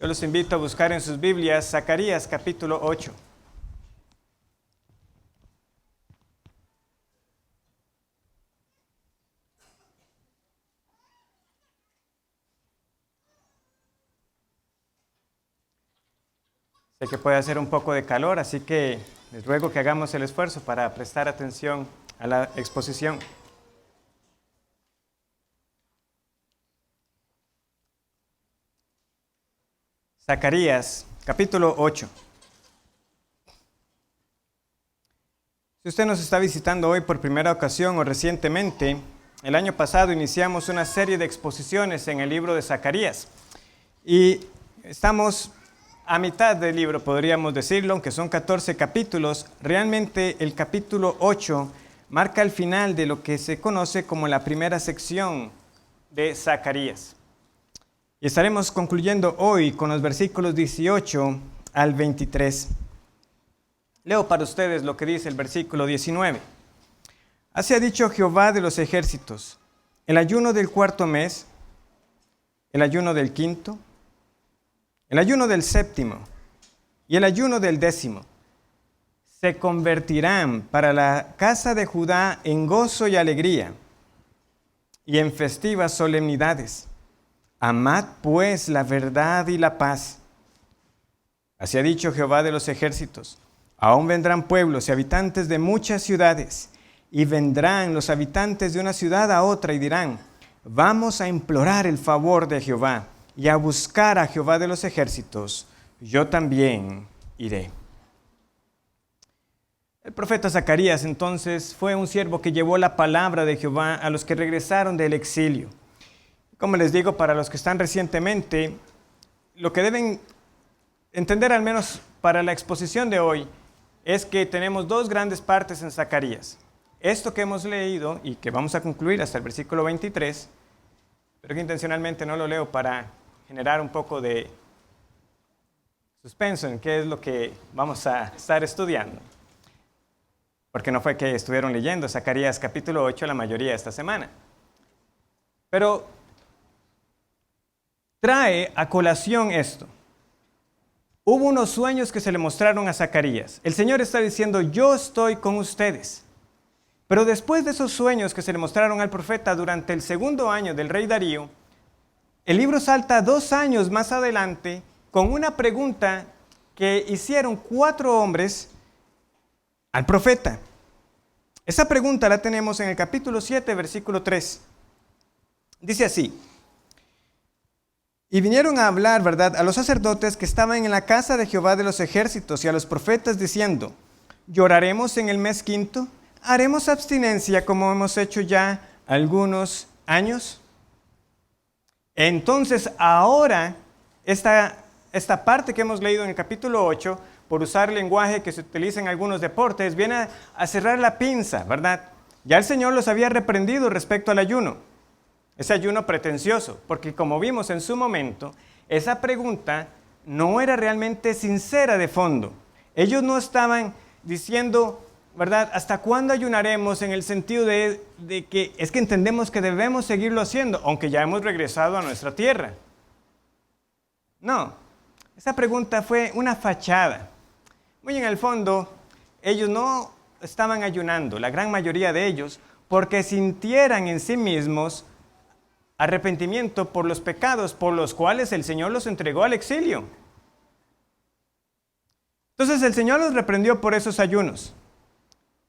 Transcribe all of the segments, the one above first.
Yo los invito a buscar en sus Biblias Zacarías capítulo 8. Sé que puede hacer un poco de calor, así que les ruego que hagamos el esfuerzo para prestar atención a la exposición. Zacarías, capítulo 8. Si usted nos está visitando hoy por primera ocasión o recientemente, el año pasado iniciamos una serie de exposiciones en el libro de Zacarías. Y estamos a mitad del libro, podríamos decirlo, aunque son 14 capítulos. Realmente el capítulo 8 marca el final de lo que se conoce como la primera sección de Zacarías. Y estaremos concluyendo hoy con los versículos 18 al 23. Leo para ustedes lo que dice el versículo 19. Así ha dicho Jehová de los ejércitos: el ayuno del cuarto mes, el ayuno del quinto, el ayuno del séptimo y el ayuno del décimo se convertirán para la casa de Judá en gozo y alegría y en festivas solemnidades. Amad pues la verdad y la paz. Así ha dicho Jehová de los ejércitos: aún vendrán pueblos y habitantes de muchas ciudades, y vendrán los habitantes de una ciudad a otra y dirán: vamos a implorar el favor de Jehová y a buscar a Jehová de los ejércitos. Yo también iré. El profeta Zacarías entonces fue un siervo que llevó la palabra de Jehová a los que regresaron del exilio. Como les digo, para los que están recientemente, lo que deben entender, al menos para la exposición de hoy, es que tenemos dos grandes partes en Zacarías. Esto que hemos leído y que vamos a concluir hasta el versículo 23, pero que intencionalmente no lo leo para generar un poco de suspenso en qué es lo que vamos a estar estudiando. Porque no fue que estuvieron leyendo Zacarías capítulo 8 la mayoría esta semana. Pero trae a colación esto. Hubo unos sueños que se le mostraron a Zacarías. El Señor está diciendo: yo estoy con ustedes. Pero después de esos sueños que se le mostraron al profeta durante el segundo año del rey Darío, el libro salta 2 años más adelante con una pregunta que hicieron 4 hombres al profeta. Esa pregunta la tenemos en el capítulo 7, versículo 3. Dice así: y vinieron a hablar, ¿verdad?, a los sacerdotes que estaban en la casa de Jehová de los ejércitos y a los profetas diciendo: ¿lloraremos en el mes quinto? ¿Haremos abstinencia como hemos hecho ya algunos años? Entonces ahora esta parte que hemos leído en el capítulo 8, por usar el lenguaje que se utiliza en algunos deportes, viene a cerrar la pinza, ¿verdad? Ya el Señor los había reprendido respecto al ayuno. Ese ayuno pretencioso, porque como vimos en su momento, esa pregunta no era realmente sincera de fondo. Ellos no estaban diciendo, ¿verdad?, ¿hasta cuándo ayunaremos? En el sentido de que es que entendemos que debemos seguirlo haciendo, aunque ya hemos regresado a nuestra tierra. No, esa pregunta fue una fachada. Muy en el fondo, ellos no estaban ayunando, la gran mayoría de ellos, porque sintieran en sí mismos arrepentimiento por los pecados por los cuales el Señor los entregó al exilio. Entonces el Señor los reprendió por esos ayunos.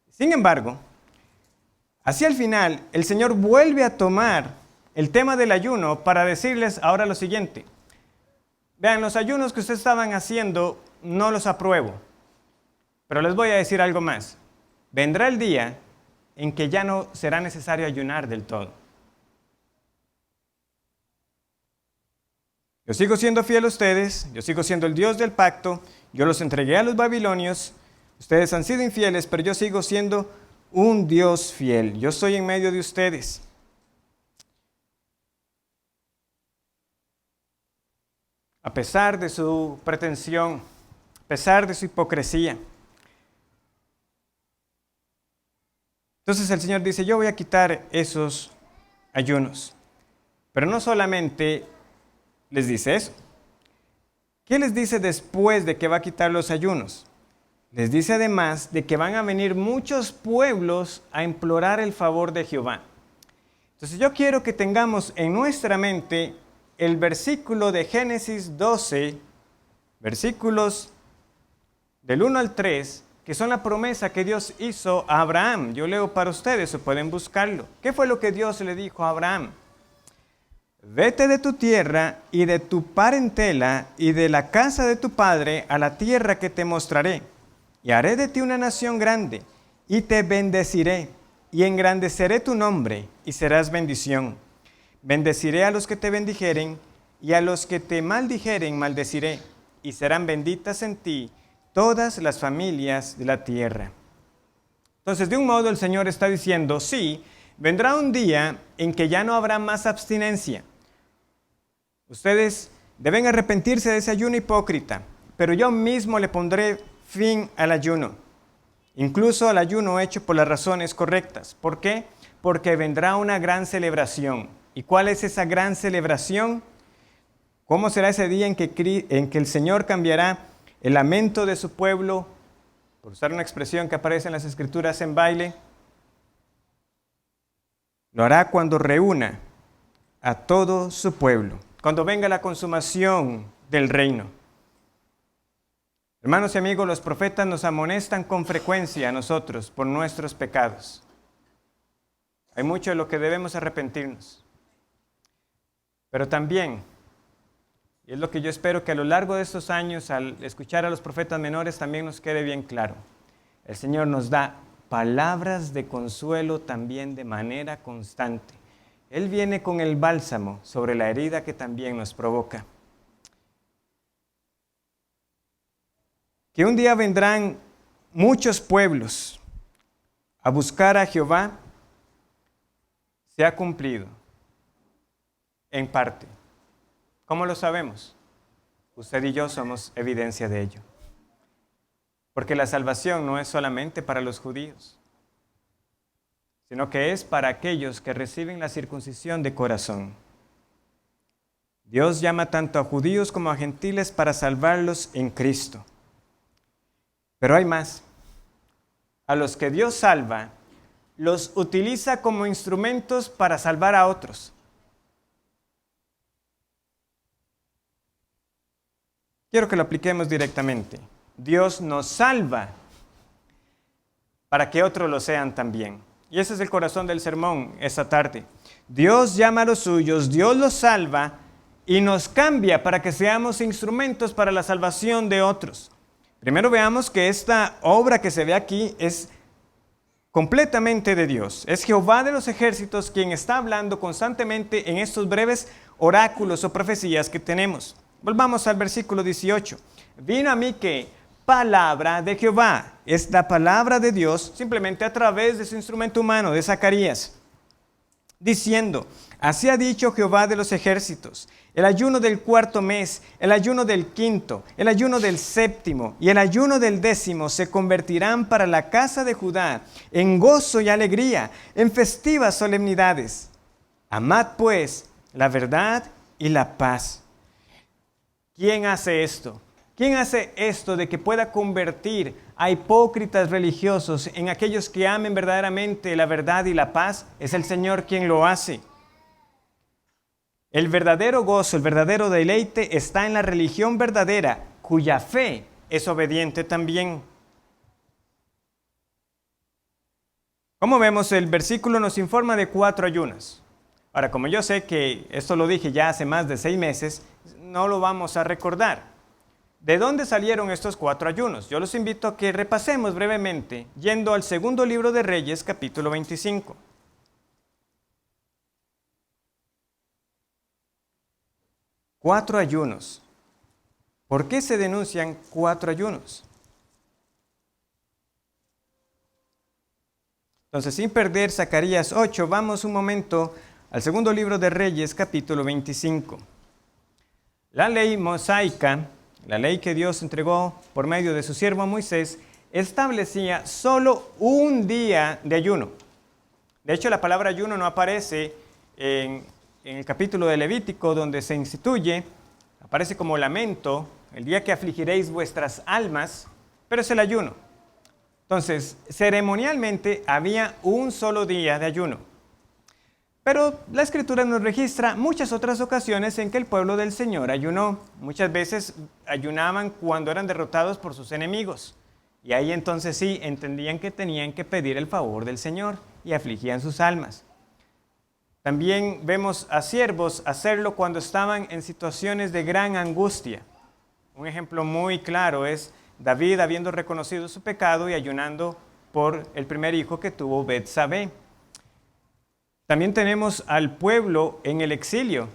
Sin embargo, hacia el final, el Señor vuelve a tomar el tema del ayuno para decirles ahora lo siguiente: vean, los ayunos que ustedes estaban haciendo no los apruebo, pero les voy a decir algo más. Vendrá el día en que ya no será necesario ayunar del todo. Yo sigo siendo fiel a ustedes, yo sigo siendo el Dios del pacto, yo los entregué a los babilonios, ustedes han sido infieles, pero yo sigo siendo un Dios fiel, yo estoy en medio de ustedes. A pesar de su pretensión, a pesar de su hipocresía. Entonces el Señor dice: yo voy a quitar esos ayunos. Pero no solamente les dice eso. ¿Qué les dice después de que va a quitar los ayunos? Les dice además de que van a venir muchos pueblos a implorar el favor de Jehová. Entonces yo quiero que tengamos en nuestra mente el versículo de Génesis 12, versículos del 1 al 3, que son la promesa que Dios hizo a Abraham. Yo leo para ustedes, o pueden buscarlo. ¿Qué fue lo que Dios le dijo a Abraham? Vete de tu tierra y de tu parentela y de la casa de tu padre a la tierra que te mostraré, y haré de ti una nación grande, y te bendeciré, y engrandeceré tu nombre, y serás bendición. Bendeciré a los que te bendijeren, y a los que te maldijeren maldeciré, y serán benditas en ti todas las familias de la tierra. Entonces, de un modo el Señor está diciendo, sí, vendrá un día en que ya no habrá más abstinencia. Ustedes deben arrepentirse de ese ayuno hipócrita, pero yo mismo le pondré fin al ayuno, incluso al ayuno hecho por las razones correctas. ¿Por qué? Porque vendrá una gran celebración. ¿Y cuál es esa gran celebración? ¿Cómo será ese día en que el Señor cambiará el lamento de su pueblo, por usar una expresión que aparece en las Escrituras, en baile? Lo hará cuando reúna a todo su pueblo, cuando venga la consumación del reino. Hermanos y amigos, los profetas nos amonestan con frecuencia a nosotros por nuestros pecados. Hay mucho de lo que debemos arrepentirnos. Pero también, y es lo que yo espero que a lo largo de estos años, al escuchar a los profetas menores, también nos quede bien claro. El Señor nos da palabras de consuelo también de manera constante. Él viene con el bálsamo sobre la herida que también nos provoca. Que un día vendrán muchos pueblos a buscar a Jehová, se ha cumplido en parte. ¿Cómo lo sabemos? Usted y yo somos evidencia de ello. Porque la salvación no es solamente para los judíos, sino que es para aquellos que reciben la circuncisión de corazón. Dios llama tanto a judíos como a gentiles para salvarlos en Cristo. Pero hay más. A los que Dios salva, los utiliza como instrumentos para salvar a otros. Quiero que lo apliquemos directamente. Dios nos salva para que otros lo sean también. Y ese es el corazón del sermón esta tarde. Dios llama a los suyos, Dios los salva y nos cambia para que seamos instrumentos para la salvación de otros. Primero veamos que esta obra que se ve aquí es completamente de Dios. Es Jehová de los ejércitos quien está hablando constantemente en estos breves oráculos o profecías que tenemos. Volvamos al versículo 18. Vino a mí que palabra de Jehová. Es la palabra de Dios simplemente a través de su instrumento humano, de Zacarías, diciendo, así ha dicho Jehová de los ejércitos, el ayuno del cuarto mes, el ayuno del quinto, el ayuno del séptimo y el ayuno del décimo se convertirán para la casa de Judá en gozo y alegría, en festivas solemnidades. Amad pues la verdad y la paz. ¿Quién hace esto? ¿Quién hace esto de que pueda convertir a hipócritas religiosos en aquellos que amen verdaderamente la verdad y la paz? Es el Señor quien lo hace. El verdadero gozo, el verdadero deleite está en la religión verdadera, cuya fe es obediente también. Como vemos, el versículo nos informa de 4 ayunos. Ahora, como yo sé que esto lo dije ya hace más de 6 meses, no lo vamos a recordar. ¿De dónde salieron estos 4 ayunos? Yo los invito a que repasemos brevemente, yendo al segundo libro de Reyes, capítulo 25. Cuatro ayunos. ¿Por qué se denuncian 4 ayunos? Entonces, sin perder Zacarías 8, vamos un momento al segundo libro de Reyes, capítulo 25. La ley mosaica, la ley que Dios entregó por medio de su siervo Moisés, establecía solo un día de ayuno. De hecho, la palabra ayuno no aparece en el capítulo de Levítico donde se instituye, aparece como lamento el día que afligiréis vuestras almas, pero es el ayuno. Entonces, ceremonialmente había un solo día de ayuno. Pero la Escritura nos registra muchas otras ocasiones en que el pueblo del Señor ayunó. Muchas veces ayunaban cuando eran derrotados por sus enemigos. Y ahí entonces sí entendían que tenían que pedir el favor del Señor y afligían sus almas. También vemos a siervos hacerlo cuando estaban en situaciones de gran angustia. Un ejemplo muy claro es David habiendo reconocido su pecado y ayunando por el primer hijo que tuvo Betsabé. También tenemos al pueblo en el exilio,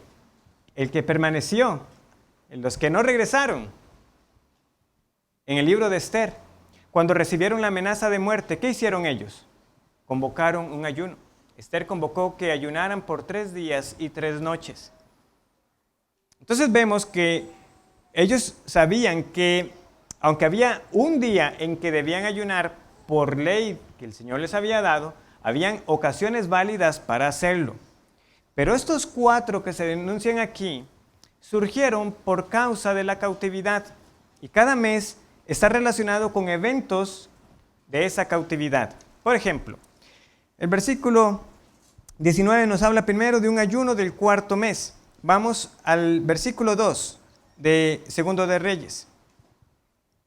el que permaneció, los que no regresaron. En el libro de Esther, cuando recibieron la amenaza de muerte, ¿qué hicieron ellos? Convocaron un ayuno. Esther convocó que ayunaran por 3 días y 3 noches. Entonces vemos que ellos sabían que, aunque había un día en que debían ayunar por ley que el Señor les había dado, habían ocasiones válidas para hacerlo. Pero estos 4 que se denuncian aquí surgieron por causa de la cautividad. Y cada mes está relacionado con eventos de esa cautividad. Por ejemplo, el versículo 19 nos habla primero de un ayuno del 4.º mes. Vamos al versículo 2 de Segundo de Reyes.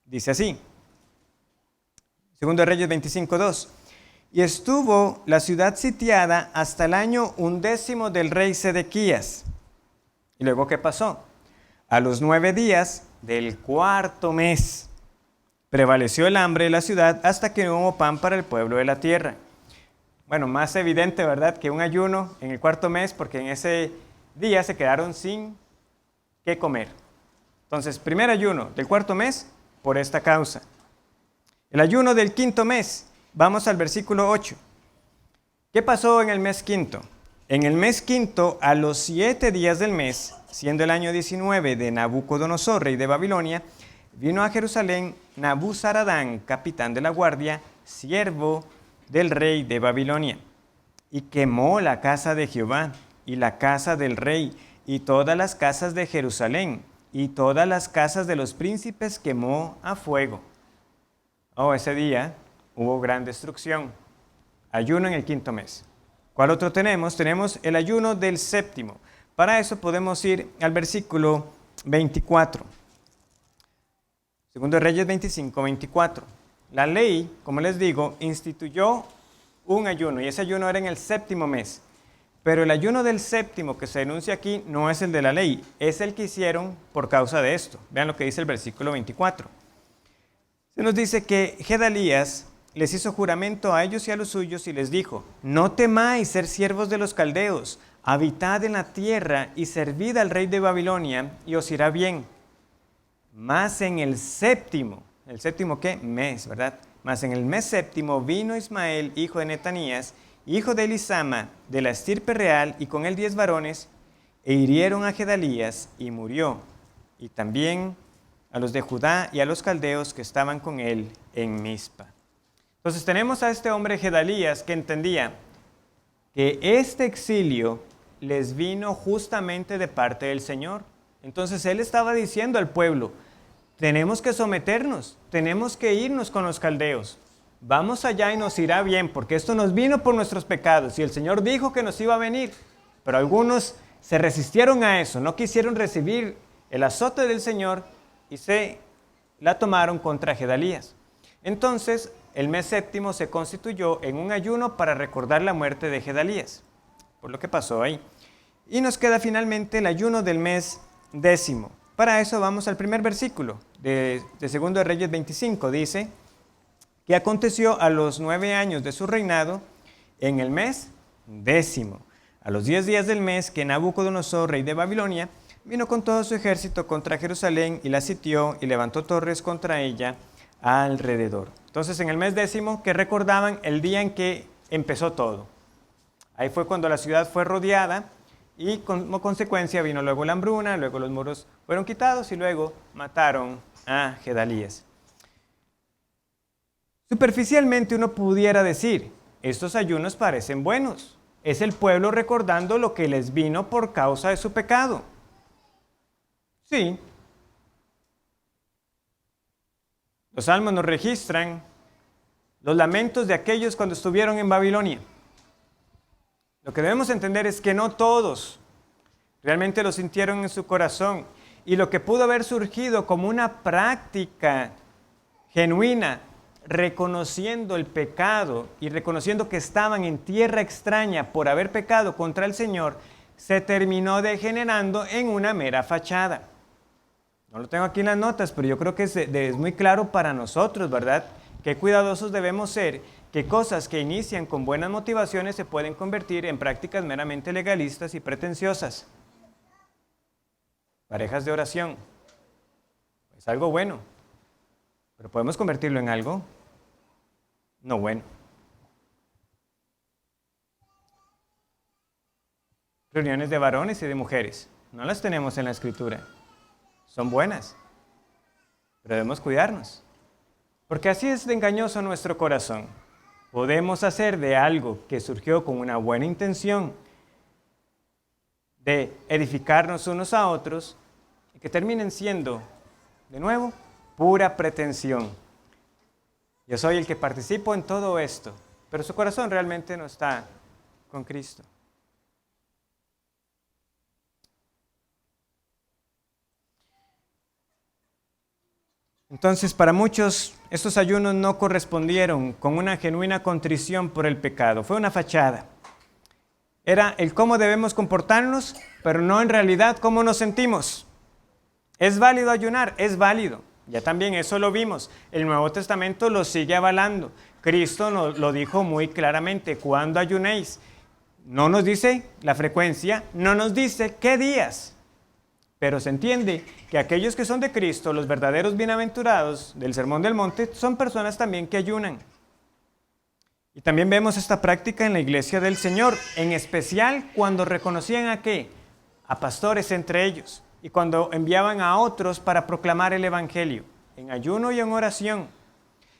Dice así, Segundo de Reyes 25:2. Y estuvo la ciudad sitiada hasta el año 11 del rey Sedequías. ¿Y luego qué pasó? A los 9 días del 4.º mes prevaleció el hambre de la ciudad hasta que no hubo pan para el pueblo de la tierra. Bueno, más evidente, ¿verdad?, que un ayuno en el 4.º mes, porque en ese día se quedaron sin qué comer. Entonces, primer ayuno del 4.º mes por esta causa. El ayuno del 5.º mes. Vamos al versículo 8. ¿Qué pasó en el mes 5.º? En el mes 5.º, a los 7 días del mes, siendo el año 19 de Nabucodonosor, rey de Babilonia, vino a Jerusalén Nabuzaradán, capitán de la guardia, siervo del rey de Babilonia, y quemó la casa de Jehová, y la casa del rey, y todas las casas de Jerusalén, y todas las casas de los príncipes quemó a fuego. Ese día hubo gran destrucción. Ayuno en el 5.º mes. ¿Cuál otro tenemos? Tenemos el ayuno del 7.º. Para eso podemos ir al versículo 24. Segundo de Reyes 25:24. La ley, como les digo, instituyó un ayuno y ese ayuno era en el 7.º mes. Pero el ayuno del 7.º que se denuncia aquí no es el de la ley, es el que hicieron por causa de esto. Vean lo que dice el versículo 24. Se nos dice que Gedalías les hizo juramento a ellos y a los suyos y les dijo: no temáis ser siervos de los caldeos, habitad en la tierra y servid al rey de Babilonia y os irá bien. Mas en el 7.º, ¿el 7.º qué? Mes, ¿verdad? Mas en el mes 7.º vino Ismael, hijo de Netanías, hijo de Elisama, de la estirpe real, y con él 10 varones, e hirieron a Gedalías y murió, y también a los de Judá y a los caldeos que estaban con él en Mizpa. Entonces tenemos a este hombre Gedalías que entendía que este exilio les vino justamente de parte del Señor. Entonces él estaba diciendo al pueblo: tenemos que someternos, tenemos que irnos con los caldeos. Vamos allá y nos irá bien, porque esto nos vino por nuestros pecados. Y el Señor dijo que nos iba a venir. Pero algunos se resistieron a eso, no quisieron recibir el azote del Señor y se la tomaron contra Gedalías. Entonces, el mes 7.º se constituyó en un ayuno para recordar la muerte de Gedalías, por lo que pasó ahí. Y nos queda finalmente el ayuno del mes 10. Para eso vamos al primer versículo de Segundo de Reyes 25. Dice que aconteció a los 9 años de su reinado, en el mes 10, a los 10 días del mes, que Nabucodonosor, rey de Babilonia, vino con todo su ejército contra Jerusalén y la sitió y levantó torres contra ella alrededor. Entonces, en el mes 10, que recordaban el día en que empezó todo. Ahí fue cuando la ciudad fue rodeada y como consecuencia vino luego la hambruna, luego los muros fueron quitados y luego mataron a Gedalías. Superficialmente uno pudiera decir: estos ayunos parecen buenos. Es el pueblo recordando lo que les vino por causa de su pecado. Sí, Los salmos nos registran los lamentos de aquellos cuando estuvieron en Babilonia. Lo que debemos entender es que no todos realmente lo sintieron en su corazón. Y lo que pudo haber surgido como una práctica genuina, reconociendo el pecado y reconociendo que estaban en tierra extraña por haber pecado contra el Señor, se terminó degenerando en una mera fachada. No lo tengo aquí en las notas, pero yo creo que es muy claro para nosotros, ¿verdad? Qué cuidadosos debemos ser, que cosas que inician con buenas motivaciones se pueden convertir en prácticas meramente legalistas y pretenciosas. Parejas de oración. Es algo bueno, pero podemos convertirlo en algo no bueno. Reuniones de varones y de mujeres. No las tenemos en la Escritura. Son buenas, pero debemos cuidarnos. Porque así es de engañoso nuestro corazón. Podemos hacer de algo que surgió con una buena intención de edificarnos unos a otros y que terminen siendo, de nuevo, pura pretensión. Yo soy el que participo en todo esto, pero su corazón realmente no está con Cristo. Entonces, para muchos, estos ayunos no correspondieron con una genuina contrición por el pecado. Fue una fachada. Era el cómo debemos comportarnos, pero no en realidad cómo nos sentimos. ¿Es válido ayunar? Es válido. Ya también eso lo vimos. El Nuevo Testamento lo sigue avalando. Cristo nos lo dijo muy claramente. ¿Cuándo ayunéis? No nos dice la frecuencia, no nos dice qué días. Pero se entiende que aquellos que son de Cristo, los verdaderos bienaventurados del Sermón del Monte, son personas también que ayunan. Y también vemos esta práctica en la iglesia del Señor, en especial cuando reconocían a ¿qué? A pastores entre ellos, y cuando enviaban a otros para proclamar el Evangelio, en ayuno y en oración.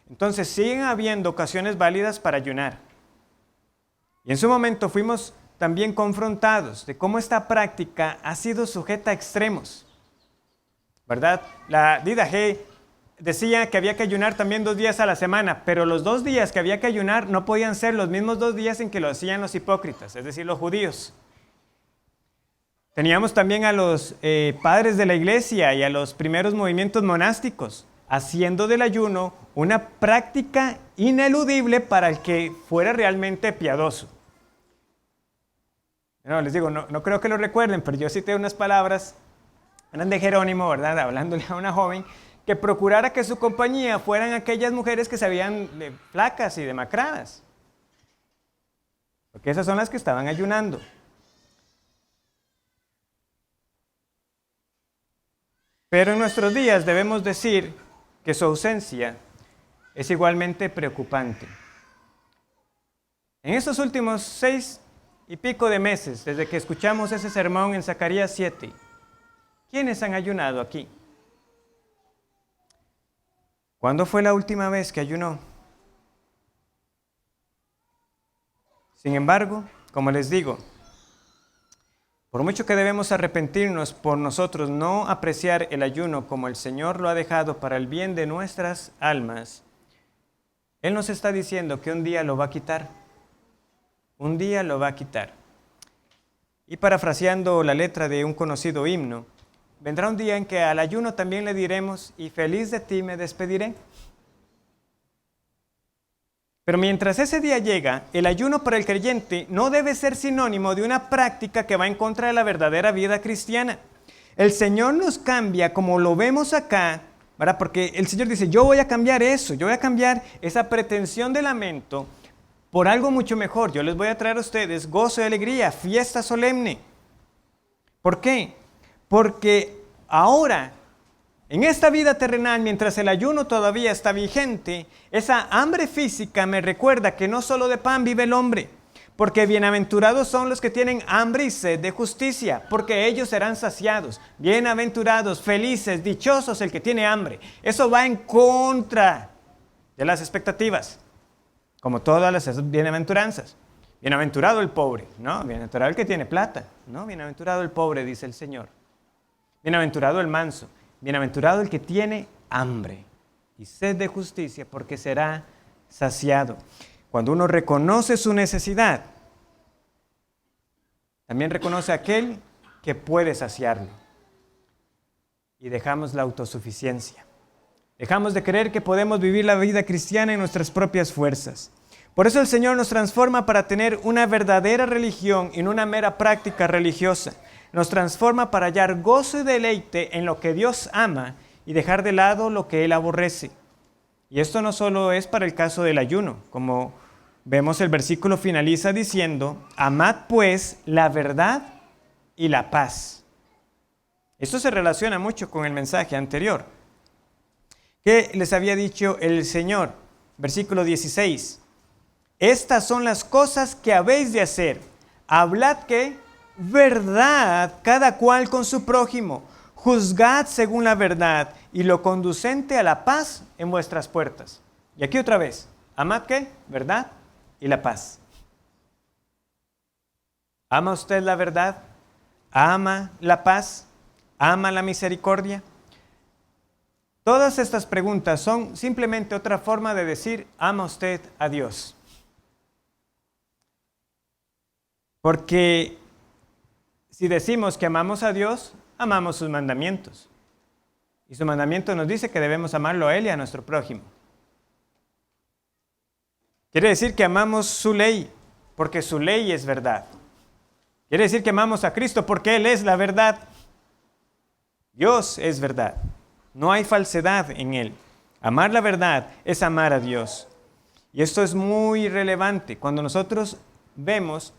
Entonces siguen habiendo ocasiones válidas para ayunar. Y en su momento fuimos también confrontados de cómo esta práctica ha sido sujeta a extremos, ¿verdad? La Dida G decía que había que ayunar también 2 días a la semana, pero los 2 días que había que ayunar no podían ser los mismos 2 días en que lo hacían los hipócritas, es decir, los judíos. Teníamos también a los padres de la iglesia y a los primeros movimientos monásticos, haciendo del ayuno una práctica ineludible para el que fuera realmente piadoso. No, les digo, no creo que lo recuerden, pero yo cité unas palabras, eran de Jerónimo, ¿verdad? Hablándole a una joven, que procurara que su compañía fueran aquellas mujeres que se veían flacas y demacradas. Porque esas son las que estaban ayunando. Pero en nuestros días debemos decir que su ausencia es igualmente preocupante. En estos últimos 6 y pico de meses, desde que escuchamos ese sermón en Zacarías 7, ¿quiénes han ayunado aquí? ¿Cuándo fue la última vez que ayunó? Sin embargo, como les digo, por mucho que debemos arrepentirnos por nosotros no apreciar el ayuno como el Señor lo ha dejado para el bien de nuestras almas, Él nos está diciendo que un día lo va a quitar. Un día lo va a quitar. Y parafraseando la letra de un conocido himno, vendrá un día en que al ayuno también le diremos, y feliz de ti me despediré. Pero mientras ese día llega, el ayuno para el creyente no debe ser sinónimo de una práctica que va en contra de la verdadera vida cristiana. El Señor nos cambia, como lo vemos acá, ¿verdad? Porque el Señor dice, yo voy a cambiar eso, yo voy a cambiar esa pretensión de lamento por algo mucho mejor. Yo les voy a traer a ustedes gozo y alegría, fiesta solemne. ¿Por qué? Porque ahora, en esta vida terrenal, mientras el ayuno todavía está vigente, esa hambre física me recuerda que no solo de pan vive el hombre, porque bienaventurados son los que tienen hambre y sed de justicia, porque ellos serán saciados. Bienaventurados, felices, dichosos el que tiene hambre. Eso va en contra de las expectativas, como todas las bienaventuranzas. Bienaventurado el pobre, ¿no? Bienaventurado el que tiene plata, ¿no? Bienaventurado el pobre, dice el Señor. Bienaventurado el manso. Bienaventurado el que tiene hambre y sed de justicia, porque será saciado. Cuando uno reconoce su necesidad, también reconoce a aquel que puede saciarlo. Y dejamos la autosuficiencia. Dejamos de creer que podemos vivir la vida cristiana en nuestras propias fuerzas. Por eso el Señor nos transforma para tener una verdadera religión y no una mera práctica religiosa. Nos transforma para hallar gozo y deleite en lo que Dios ama y dejar de lado lo que Él aborrece. Y esto no solo es para el caso del ayuno, como vemos el versículo finaliza diciendo, amad pues la verdad y la paz. Esto se relaciona mucho con el mensaje anterior. ¿Qué les había dicho el Señor? Versículo 16. Estas son las cosas que habéis de hacer. Hablad que verdad cada cual con su prójimo. Juzgad según la verdad y lo conducente a la paz en vuestras puertas. Y aquí otra vez. Amad que verdad y la paz. ¿Ama usted la verdad? ¿Ama la paz? ¿Ama la misericordia? Todas estas preguntas son simplemente otra forma de decir, ¿ama usted a Dios? Porque si decimos que amamos a Dios, amamos sus mandamientos. Y su mandamiento nos dice que debemos amarlo a Él y a nuestro prójimo. Quiere decir que amamos su ley, porque su ley es verdad. Quiere decir que amamos a Cristo, porque Él es la verdad. Dios es verdad. No hay falsedad en Él. Amar la verdad es amar a Dios. Y esto es muy relevante cuando nosotros vemos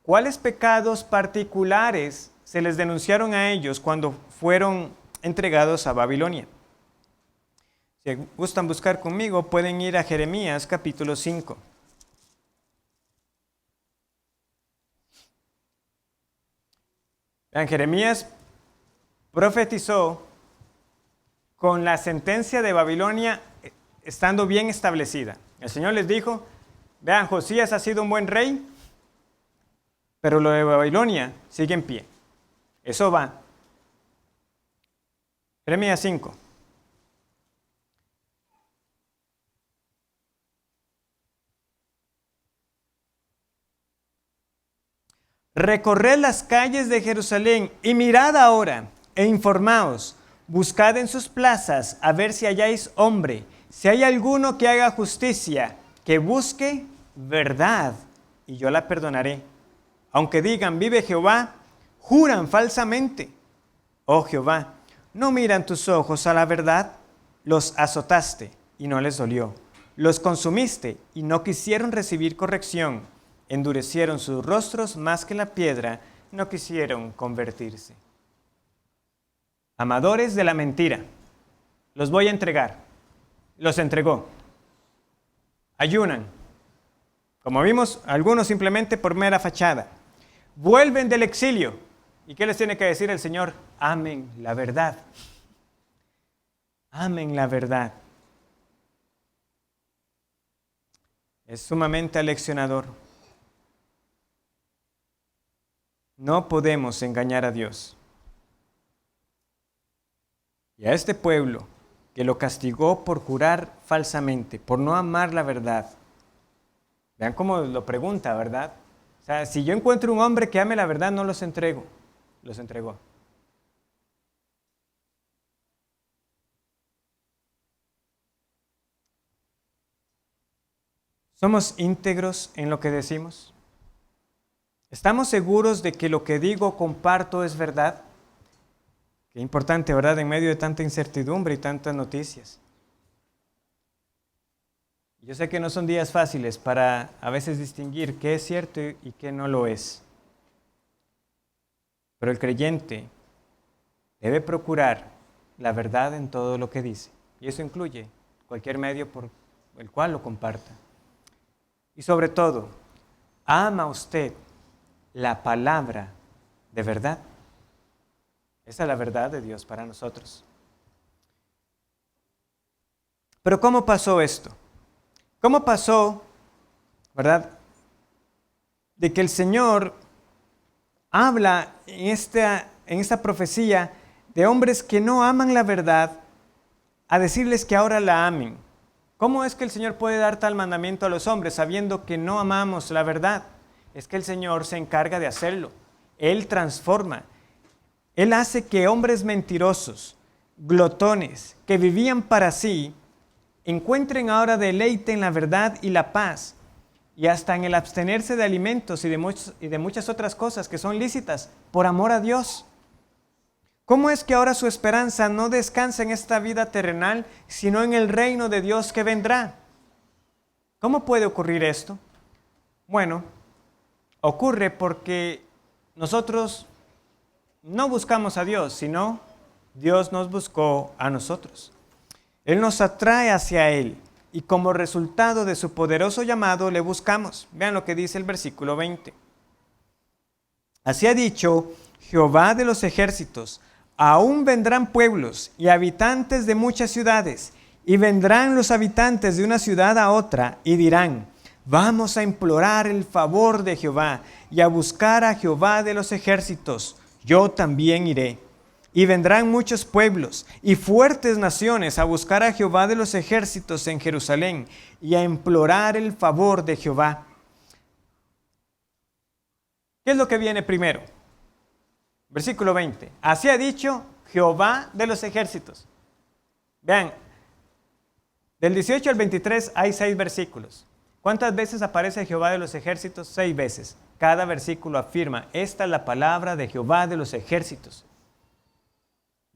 cuáles pecados particulares se les denunciaron a ellos cuando fueron entregados a Babilonia. Si gustan buscar conmigo, pueden ir a Jeremías capítulo 5. Vean, Jeremías profetizó con la sentencia de Babilonia estando bien establecida. El Señor les dijo, vean, Josías ha sido un buen rey, pero lo de Babilonia sigue en pie. Eso va. Jeremías 5. Recorred las calles de Jerusalén y mirad ahora e informaos. Buscad en sus plazas a ver si halláis hombre, si hay alguno que haga justicia, que busque verdad, y yo la perdonaré. Aunque digan, vive Jehová, juran falsamente. Oh Jehová, ¿no miran tus ojos a la verdad? Los azotaste y no les dolió. Los consumiste y no quisieron recibir corrección. Endurecieron sus rostros más que la piedra, no quisieron convertirse. Amadores de la mentira, los voy a entregar. Los entregó. Ayunan. Como vimos, algunos simplemente por mera fachada. Vuelven del exilio. ¿Y qué les tiene que decir el Señor? Amen la verdad. Amen la verdad. Es sumamente aleccionador. No podemos engañar a Dios. Y a este pueblo que lo castigó por jurar falsamente, por no amar la verdad. Vean cómo lo pregunta, ¿verdad? O sea, si yo encuentro un hombre que ame la verdad, no los entrego. Los entregó. ¿Somos íntegros en lo que decimos? ¿Estamos seguros de que lo que digo, comparto es verdad? Qué importante, ¿verdad? En medio de tanta incertidumbre y tantas noticias. Yo sé que no son días fáciles para a veces distinguir qué es cierto y qué no lo es. Pero el creyente debe procurar la verdad en todo lo que dice. Y eso incluye cualquier medio por el cual lo comparta. Y sobre todo, ¿ama usted la palabra de verdad? Esa es la verdad de Dios para nosotros. Pero ¿cómo pasó esto? ¿Cómo pasó, verdad, de que el Señor habla en esta profecía de hombres que no aman la verdad a decirles que ahora la amen. ¿Cómo es que el Señor puede dar tal mandamiento a los hombres sabiendo que no amamos la verdad? Es que el Señor se encarga de hacerlo. Él transforma. Él hace que hombres mentirosos, glotones, que vivían para sí, encuentren ahora deleite en la verdad y la paz, y hasta en el abstenerse de alimentos y de muchas otras cosas que son lícitas por amor a Dios. ¿Cómo es que ahora su esperanza no descansa en esta vida terrenal, sino en el reino de Dios que vendrá? ¿Cómo puede ocurrir esto? Bueno, ocurre porque nosotros no buscamos a Dios, sino Dios nos buscó a nosotros. Él nos atrae hacia Él y como resultado de su poderoso llamado le buscamos. Vean lo que dice el versículo 20. Así ha dicho Jehová de los ejércitos: aún vendrán pueblos y habitantes de muchas ciudades, y vendrán los habitantes de una ciudad a otra, y dirán: vamos a implorar el favor de Jehová, y a buscar a Jehová de los ejércitos. Yo también iré. Y vendrán muchos pueblos y fuertes naciones a buscar a Jehová de los ejércitos en Jerusalén, y a implorar el favor de Jehová. ¿Qué es lo que viene primero? Versículo 20. Así ha dicho Jehová de los ejércitos. Vean, del 18 al 23 hay 6 versículos. ¿Cuántas veces aparece Jehová de los ejércitos? 6 veces. Cada versículo afirma: esta es la palabra de Jehová de los ejércitos.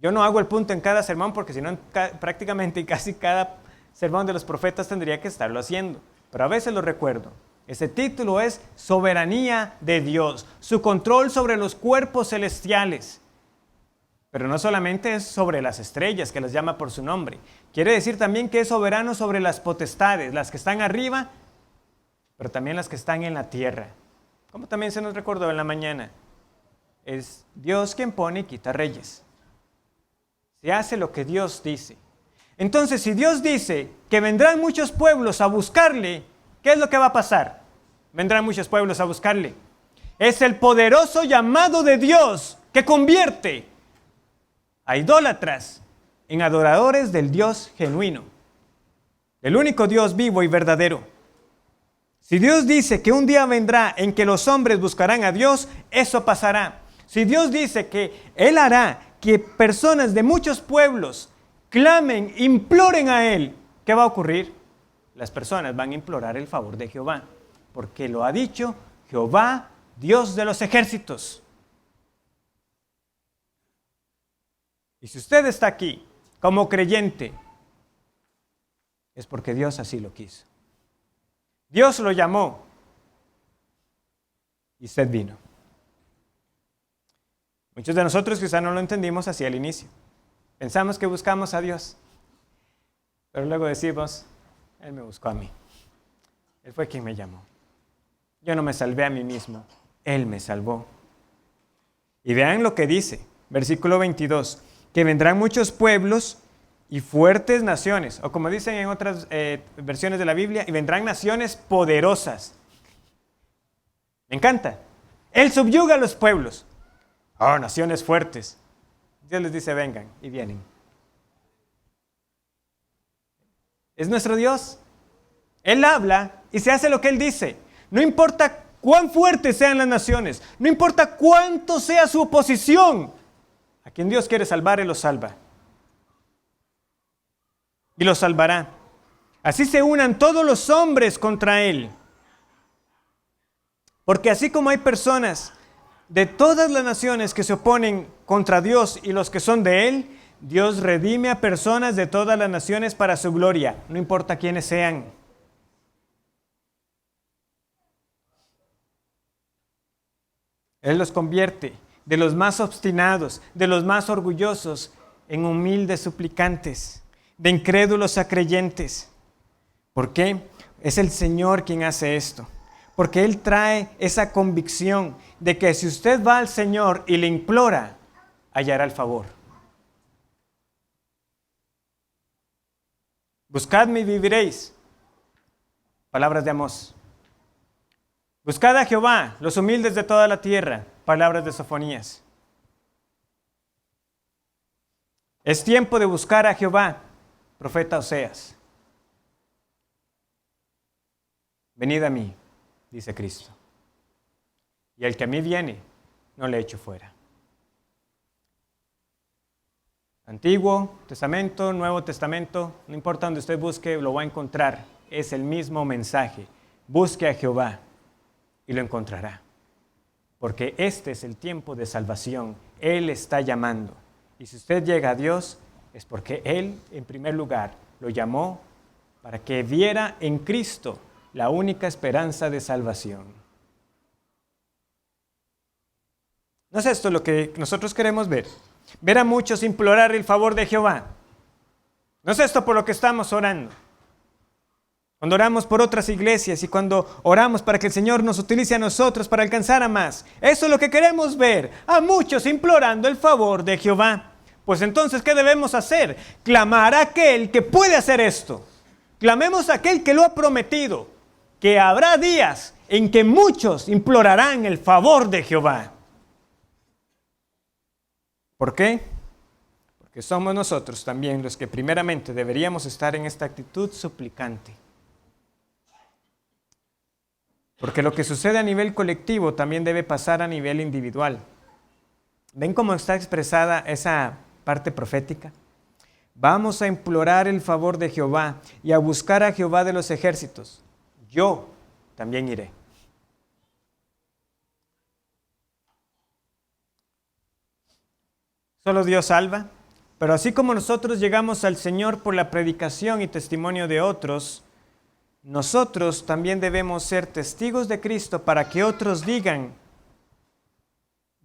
Yo no hago el punto en cada sermón porque si no prácticamente casi cada sermón de los profetas tendría que estarlo haciendo. Pero a veces lo recuerdo. Ese título es Soberanía de Dios, su control sobre los cuerpos celestiales. Pero no solamente es sobre las estrellas, que las llama por su nombre. Quiere decir también que es soberano sobre las potestades, las que están arriba, pero también las que están en la tierra. Como también se nos recordó en la mañana, es Dios quien pone y quita reyes. Se hace lo que Dios dice. Entonces, si Dios dice que vendrán muchos pueblos a buscarle, ¿qué es lo que va a pasar? Vendrán muchos pueblos a buscarle. Es el poderoso llamado de Dios que convierte a idólatras en adoradores del Dios genuino, el único Dios vivo y verdadero. Si Dios dice que un día vendrá en que los hombres buscarán a Dios, eso pasará. Si Dios dice que Él hará que personas de muchos pueblos clamen, imploren a Él, ¿qué va a ocurrir? Las personas van a implorar el favor de Jehová, porque lo ha dicho Jehová, Dios de los ejércitos. Y si usted está aquí como creyente, es porque Dios así lo quiso. Dios lo llamó y usted vino. Muchos de nosotros quizá no lo entendimos así al inicio. Pensamos que buscamos a Dios, pero luego decimos: Él me buscó a mí. Él fue quien me llamó. Yo no me salvé a mí mismo, Él me salvó. Y vean lo que dice, versículo 22, que vendrán muchos pueblos y fuertes naciones, o como dicen en otras versiones de la Biblia, y vendrán naciones poderosas. Me encanta. Él subyuga a los pueblos. Oh, naciones fuertes. Dios les dice: vengan, y vienen. Es nuestro Dios. Él habla y se hace lo que Él dice. No importa cuán fuertes sean las naciones, no importa cuánto sea su oposición, a quien Dios quiere salvar, Él lo salva. Y lo salvará. Así se unan todos los hombres contra Él. Porque así como hay personas de todas las naciones que se oponen contra Dios y los que son de Él, Dios redime a personas de todas las naciones para su gloria, no importa quiénes sean. Él los convierte de los más obstinados, de los más orgullosos, en humildes suplicantes, de incrédulos a creyentes. ¿Por qué? Es el Señor quien hace esto. Porque Él trae esa convicción de que si usted va al Señor y le implora, hallará el favor. Buscadme y viviréis. Palabras de Amós. Buscad a Jehová, los humildes de toda la tierra. Palabras de Sofonías. Es tiempo de buscar a Jehová. profeta Oseas. Venid a mí, dice Cristo, y el que a mí viene, no le echo fuera. Antiguo Testamento, Nuevo Testamento, no importa donde usted busque, lo va a encontrar. Es el mismo mensaje. Busque a Jehová y lo encontrará. Porque este es el tiempo de salvación. Él está llamando. Y si usted llega a Dios, es porque Él, en primer lugar, lo llamó para que viera en Cristo la única esperanza de salvación. ¿No es esto lo que nosotros queremos ver? Ver a muchos implorar el favor de Jehová. ¿No es esto por lo que estamos orando? Cuando oramos por otras iglesias y cuando oramos para que el Señor nos utilice a nosotros para alcanzar a más. Eso es lo que queremos ver, a muchos implorando el favor de Jehová. Pues entonces, ¿qué debemos hacer? Clamar a aquel que puede hacer esto. Clamemos a aquel que lo ha prometido, que habrá días en que muchos implorarán el favor de Jehová. ¿Por qué? Porque somos nosotros también los que primeramente deberíamos estar en esta actitud suplicante. Porque lo que sucede a nivel colectivo también debe pasar a nivel individual. ¿Ven cómo está expresada esa parte profética? Vamos a implorar el favor de Jehová y a buscar a Jehová de los ejércitos. Yo también iré. Solo Dios salva, pero así como nosotros llegamos al Señor por la predicación y testimonio de otros, nosotros también debemos ser testigos de Cristo para que otros digan,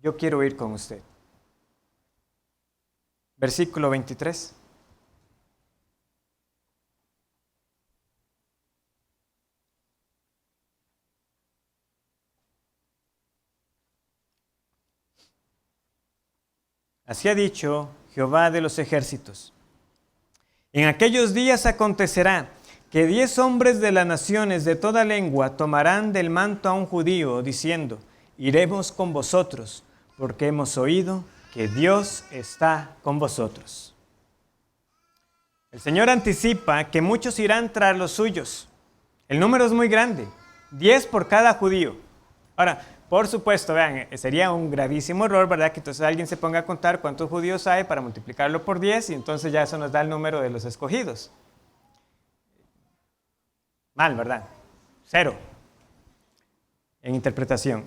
yo quiero ir con usted. Versículo 23. Así ha dicho Jehová de los ejércitos. En aquellos días acontecerá que 10 hombres de las naciones de toda lengua tomarán del manto a un judío, diciendo, iremos con vosotros, porque hemos oído que Dios está con vosotros. El Señor anticipa que muchos irán tras los suyos. El número es muy grande, 10 por cada judío. Ahora, por supuesto, vean, sería un gravísimo error, ¿verdad? Que entonces alguien se ponga a contar cuántos judíos hay para multiplicarlo por 10 y entonces ya eso nos da el número de los escogidos. Mal, ¿verdad? 0 en interpretación.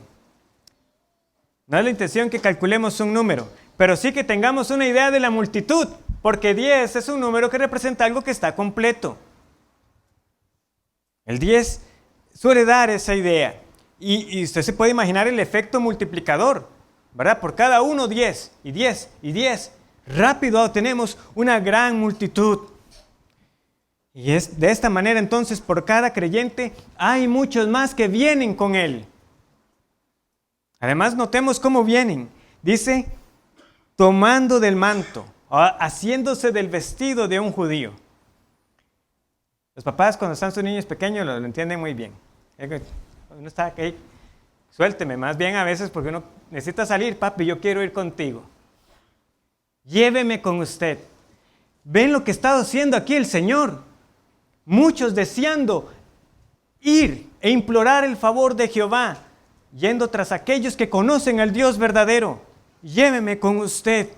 No es la intención que calculemos un número, pero sí que tengamos una idea de la multitud, porque 10 es un número que representa algo que está completo. El 10 suele dar esa idea. Y usted se puede imaginar el efecto multiplicador, ¿verdad? Por cada uno 10 y 10 y 10. Rápido tenemos una gran multitud. Y es de esta manera entonces por cada creyente hay muchos más que vienen con él. Además notemos cómo vienen. Dice, tomando del manto, haciéndose del vestido de un judío. Los papás cuando están sus niños pequeños lo entienden muy bien. Uno está aquí, suélteme, más bien a veces porque uno necesita salir, papi, yo quiero ir contigo. Lléveme con usted. ¿Ven lo que está haciendo aquí el Señor? Muchos deseando ir e implorar el favor de Jehová, yendo tras aquellos que conocen al Dios verdadero. Lléveme con usted.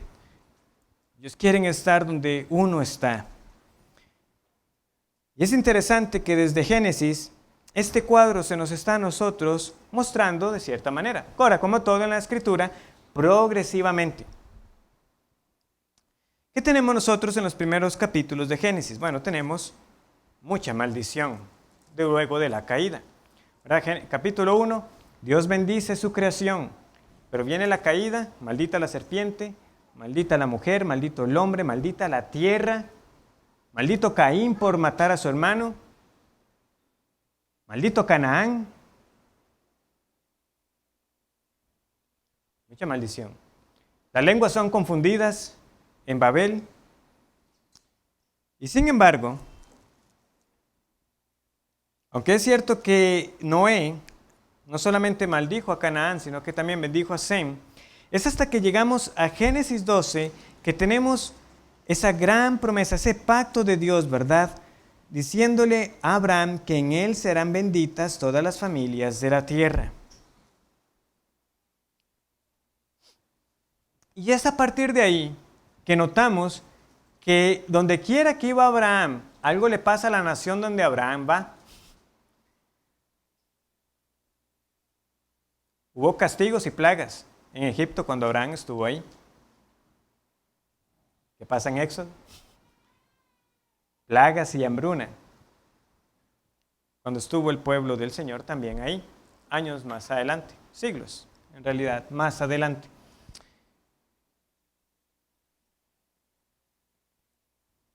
Ellos quieren estar donde uno está. Y es interesante que desde Génesis, este cuadro se nos está a nosotros mostrando de cierta manera. Ahora, como todo en la Escritura, progresivamente. ¿Qué tenemos nosotros en los primeros capítulos de Génesis? Bueno, tenemos mucha maldición luego de la caída. ¿Verdad? Capítulo 1, Dios bendice su creación, pero viene la caída, maldita la serpiente, maldita la mujer, maldito el hombre, maldita la tierra, maldito Caín por matar a su hermano, maldito Canaán. Mucha maldición. Las lenguas son confundidas en Babel. Y sin embargo, aunque es cierto que Noé no solamente maldijo a Canaán, sino que también bendijo a Sem, es hasta que llegamos a Génesis 12 que tenemos esa gran promesa, ese pacto de Dios, ¿verdad? Diciéndole a Abraham que en él serán benditas todas las familias de la tierra. Y es a partir de ahí que notamos que donde quiera que iba Abraham, algo le pasa a la nación donde Abraham va. Hubo castigos y plagas en Egipto cuando Abraham estuvo ahí. ¿Qué pasa en Éxodo? Plagas y hambruna. Cuando estuvo el pueblo del Señor también ahí, años más adelante, siglos, en realidad, más adelante.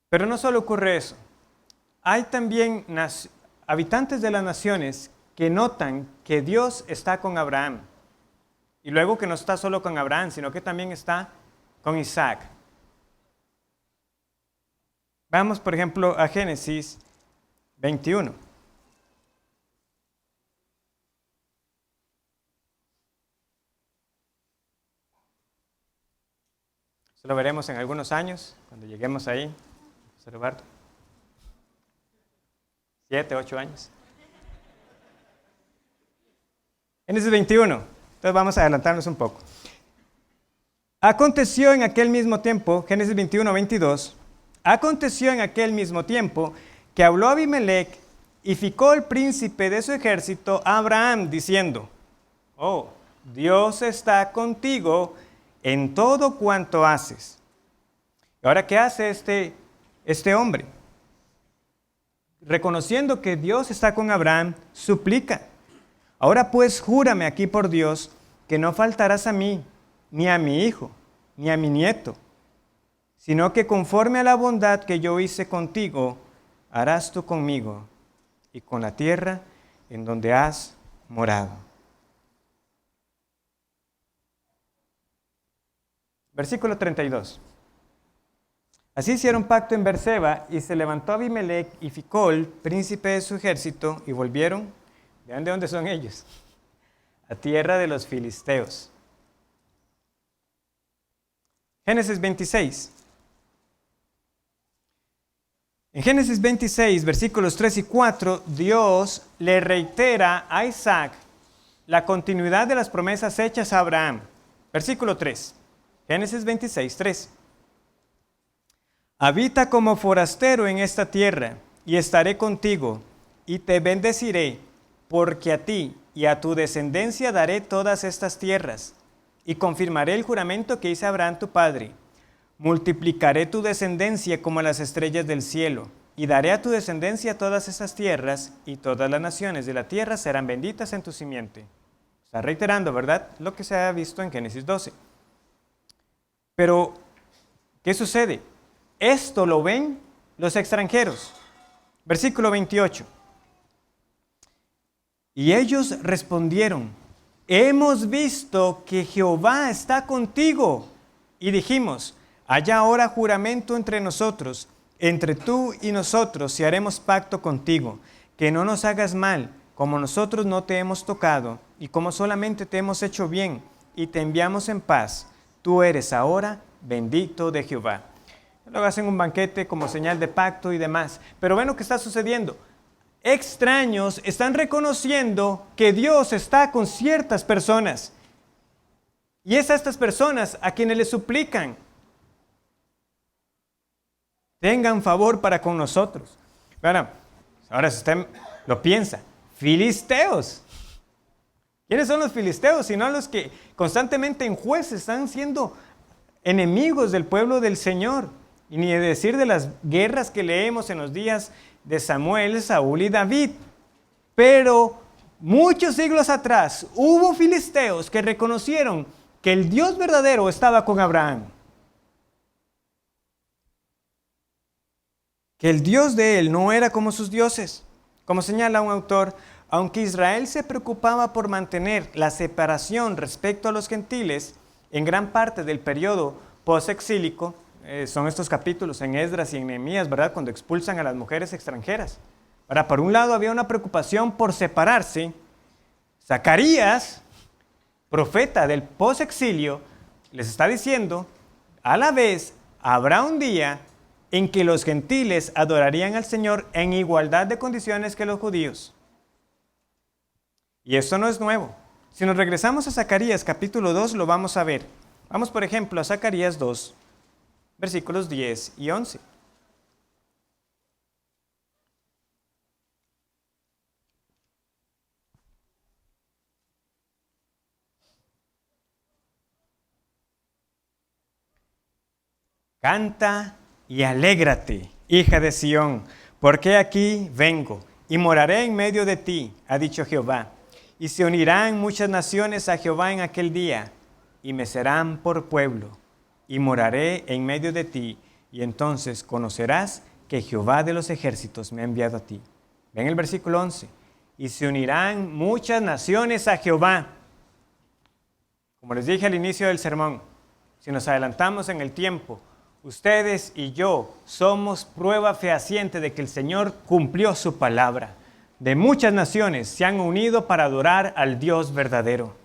Pero no solo ocurre eso. Hay también habitantes de las naciones que notan que Dios está con Abraham. Y luego que no está solo con Abraham, sino que también está con Isaac. Vamos, por ejemplo, a Génesis 21. Eso lo veremos en algunos años, cuando lleguemos ahí. Roberto. 7, 8 años. Génesis 21. Entonces vamos a adelantarnos un poco. Aconteció en aquel mismo tiempo, Génesis 21, 22, aconteció en aquel mismo tiempo que habló Abimelech y Ficol, príncipe de su ejército, a Abraham, diciendo, oh, Dios está contigo en todo cuanto haces. ¿Y ahora qué hace este hombre? Reconociendo que Dios está con Abraham, suplica, ahora pues júrame aquí por Dios que no faltarás a mí, ni a mi hijo, ni a mi nieto, sino que conforme a la bondad que yo hice contigo, harás tú conmigo y con la tierra en donde has morado. Versículo 32. Así hicieron pacto en Berseba, y se levantó Abimelech y Ficol, príncipe de su ejército, y volvieron, vean de dónde son ellos, a tierra de los filisteos. Génesis 26. En Génesis 26, versículos 3 y 4, Dios le reitera a Isaac la continuidad de las promesas hechas a Abraham. Versículo 3. Génesis 26, 3. Habita como forastero en esta tierra, y estaré contigo, y te bendeciré, porque a ti y a tu descendencia daré todas estas tierras, y confirmaré el juramento que hice a Abraham tu padre. Multiplicaré tu descendencia como las estrellas del cielo, y daré a tu descendencia todas estas tierras, y todas las naciones de la tierra serán benditas en tu simiente. Está reiterando, ¿verdad?, lo que se ha visto en Génesis 12. Pero, ¿qué sucede? Esto lo ven los extranjeros. Versículo 28. Y ellos respondieron, hemos visto que Jehová está contigo. Y dijimos, haya ahora juramento entre nosotros, entre tú y nosotros, y haremos pacto contigo, que no nos hagas mal, como nosotros no te hemos tocado, y como solamente te hemos hecho bien, y te enviamos en paz. Tú eres ahora bendito de Jehová. Luego hacen un banquete como señal de pacto y demás. Pero ven lo que está sucediendo. Extraños están reconociendo que Dios está con ciertas personas. Y es a estas personas a quienes les suplican, tengan favor para con nosotros. Bueno, ahora si usted lo piensa, filisteos. ¿Quiénes son los filisteos? Sino los que constantemente en jueces están siendo enemigos del pueblo del Señor. Y ni decir de las guerras que leemos en los días de Samuel, Saúl y David. Pero muchos siglos atrás hubo filisteos que reconocieron que el Dios verdadero estaba con Abraham. Que el Dios de él no era como sus dioses. Como señala un autor, aunque Israel se preocupaba por mantener la separación respecto a los gentiles, en gran parte del periodo post-exílico, son estos capítulos en Esdras y en Nehemías, ¿verdad?, cuando expulsan a las mujeres extranjeras. Ahora, por un lado había una preocupación por separarse. Zacarías, profeta del post-exilio, les está diciendo, a la vez, habrá un día en que los gentiles adorarían al Señor en igualdad de condiciones que los judíos. Y esto no es nuevo. Si nos regresamos a Zacarías capítulo 2, lo vamos a ver. Vamos, por ejemplo, a Zacarías 2, versículos 10 y 11. Canta y alégrate, hija de Sión, porque aquí vengo y moraré en medio de ti, ha dicho Jehová. Y se unirán muchas naciones a Jehová en aquel día, y me serán por pueblo, y moraré en medio de ti, y entonces conocerás que Jehová de los ejércitos me ha enviado a ti. Ven el versículo 11. Y se unirán muchas naciones a Jehová. Como les dije al inicio del sermón, si nos adelantamos en el tiempo, ustedes y yo somos prueba fehaciente de que el Señor cumplió su palabra. De muchas naciones se han unido para adorar al Dios verdadero.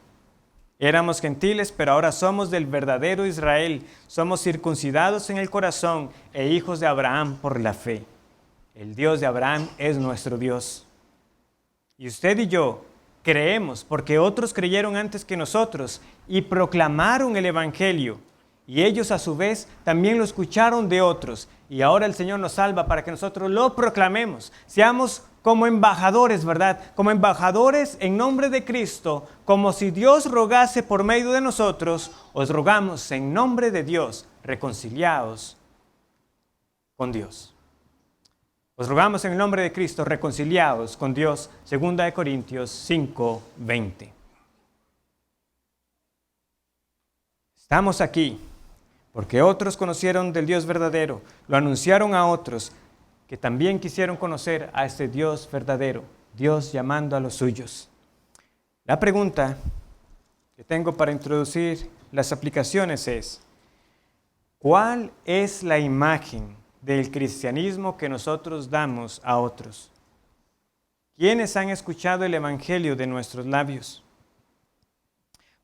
Éramos gentiles, pero ahora somos del verdadero Israel. Somos circuncidados en el corazón e hijos de Abraham por la fe. El Dios de Abraham es nuestro Dios. Y usted y yo creemos porque otros creyeron antes que nosotros y proclamaron el Evangelio. Y ellos a su vez también lo escucharon de otros. Y ahora el Señor nos salva para que nosotros lo proclamemos. Seamos como embajadores, ¿verdad? Como embajadores en nombre de Cristo, como si Dios rogase por medio de nosotros, os rogamos en nombre de Dios, reconciliaos con Dios. Os rogamos en el nombre de Cristo, reconciliaos con Dios. 2 Corintios 5:20. Estamos aquí porque otros conocieron del Dios verdadero, lo anunciaron a otros que también quisieron conocer a este Dios verdadero, Dios llamando a los suyos. La pregunta que tengo para introducir las aplicaciones es: ¿cuál es la imagen del cristianismo que nosotros damos a otros? ¿Quiénes han escuchado el Evangelio de nuestros labios?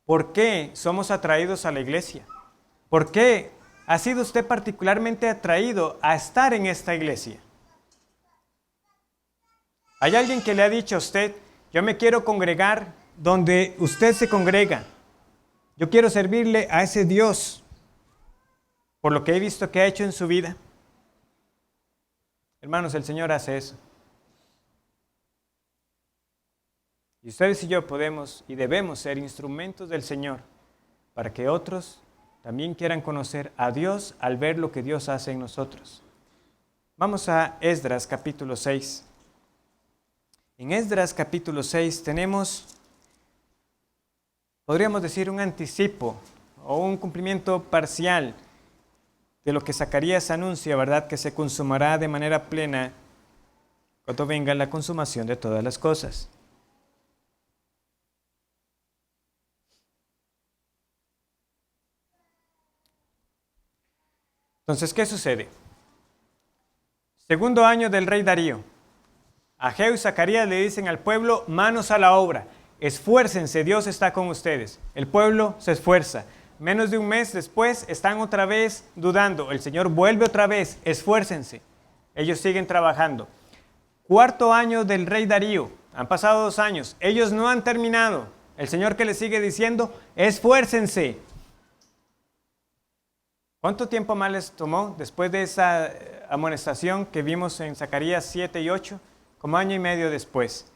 ¿Por qué somos atraídos a la iglesia? ¿Por qué ha sido usted particularmente atraído a estar en esta iglesia? ¿Hay alguien que le ha dicho a usted: yo me quiero congregar donde usted se congrega? Yo quiero servirle a ese Dios por lo que he visto que ha hecho en su vida. Hermanos, el Señor hace eso. Y ustedes y yo podemos y debemos ser instrumentos del Señor para que otros también quieran conocer a Dios al ver lo que Dios hace en nosotros. Vamos a Esdras capítulo 6. En Esdras capítulo 6 tenemos, podríamos decir, un anticipo o un cumplimiento parcial de lo que Zacarías anuncia, ¿verdad? Que se consumará de manera plena cuando venga la consumación de todas las cosas. Entonces, ¿qué sucede? Segundo año del rey Darío. Ageo y Zacarías le dicen al pueblo: manos a la obra, esfuércense, Dios está con ustedes. El pueblo se esfuerza. Menos de un mes después están otra vez dudando. El Señor vuelve otra vez: esfuércense. Ellos siguen trabajando. Cuarto año del rey Darío. Han pasado 2 años. Ellos no han terminado. El Señor que les sigue diciendo: esfuércense. ¿Cuánto tiempo más les tomó después de esa amonestación que vimos en Zacarías 7 y 8? Como año y medio después,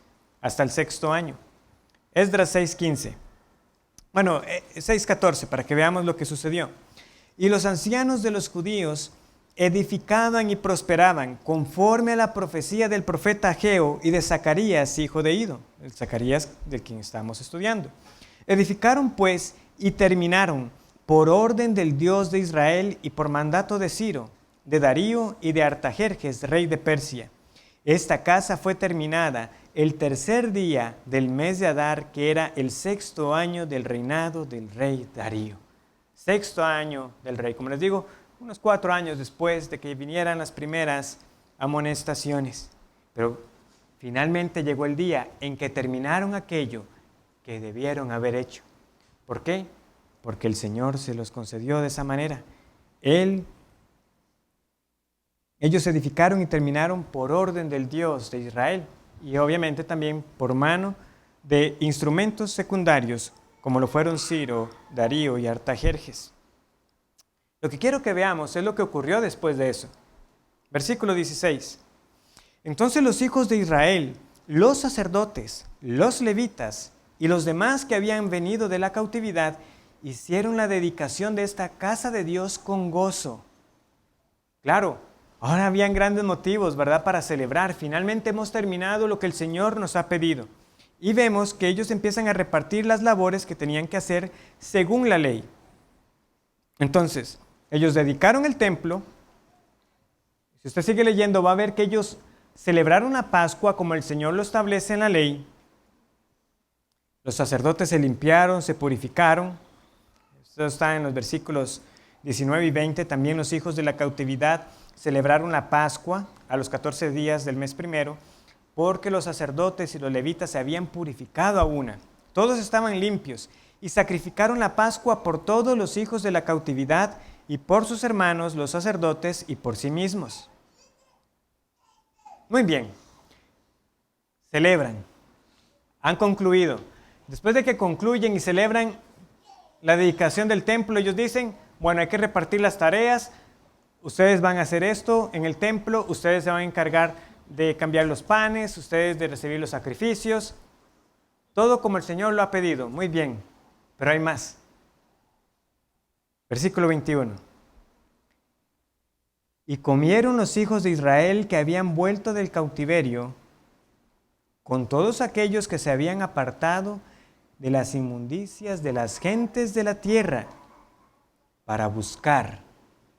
hasta el 6.º año. Esdras 6.15. Bueno, 6.14, para que veamos lo que sucedió. Y los ancianos de los judíos edificaban y prosperaban conforme a la profecía del profeta Ageo y de Zacarías, hijo de Ido, el Zacarías del quien estamos estudiando. Edificaron pues y terminaron por orden del Dios de Israel y por mandato de Ciro, de Darío y de Artajerjes, rey de Persia. Esta casa fue terminada el 3er día del mes de Adar, que era el 6.º año del reinado del rey Darío. 6.º año del rey, como les digo, unos 4 años después de que vinieran las primeras amonestaciones. Pero finalmente llegó el día en que terminaron aquello que debieron haber hecho. ¿Por qué? Porque el Señor se los concedió de esa manera. Él Ellos edificaron y terminaron por orden del Dios de Israel y obviamente también por mano de instrumentos secundarios como lo fueron Ciro, Darío y Artajerjes. Lo que quiero que veamos es lo que ocurrió después de eso. Versículo 16. Entonces los hijos de Israel, los sacerdotes, los levitas y los demás que habían venido de la cautividad, hicieron la dedicación de esta casa de Dios con gozo. Claro, ahora habían grandes motivos, ¿verdad?, para celebrar. Finalmente hemos terminado lo que el Señor nos ha pedido. Y vemos que ellos empiezan a repartir las labores que tenían que hacer según la ley. Entonces, ellos dedicaron el templo. Si usted sigue leyendo, va a ver que ellos celebraron la Pascua como el Señor lo establece en la ley. Los sacerdotes se limpiaron, se purificaron. Esto está en los versículos 19 y 20. También los hijos de la cautividad celebraron la Pascua a los 14 días del mes primero, porque los sacerdotes y los levitas se habían purificado a una. Todos estaban limpios y sacrificaron la Pascua por todos los hijos de la cautividad y por sus hermanos, los sacerdotes, y por sí mismos. Muy bien. Celebran. Han concluido. Después de que concluyen y celebran la dedicación del templo, ellos dicen, bueno, hay que repartir las tareas. Ustedes van a hacer esto en el templo, ustedes se van a encargar de cambiar los panes, ustedes de recibir los sacrificios. Todo como el Señor lo ha pedido. Muy bien, pero hay más. Versículo 21. Y comieron los hijos de Israel que habían vuelto del cautiverio con todos aquellos que se habían apartado de las inmundicias de las gentes de la tierra para buscar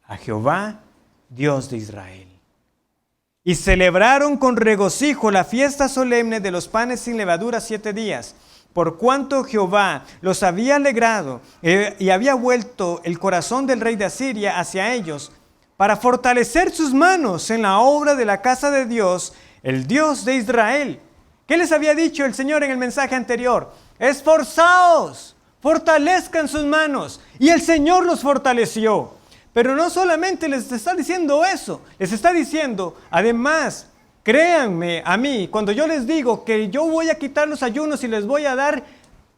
a Jehová, Dios de Israel. Y celebraron con regocijo la fiesta solemne de los panes sin levadura 7 días, por cuanto Jehová los había alegrado y había vuelto el corazón del rey de Asiria hacia ellos, para fortalecer sus manos en la obra de la casa de Dios, el Dios de Israel. ¿Qué les había dicho el Señor en el mensaje anterior? Esforzaos, fortalezcan sus manos. Y el Señor los fortaleció. Pero no solamente les está diciendo eso, les está diciendo, además, créanme a mí, cuando yo les digo que yo voy a quitar los ayunos y les voy a dar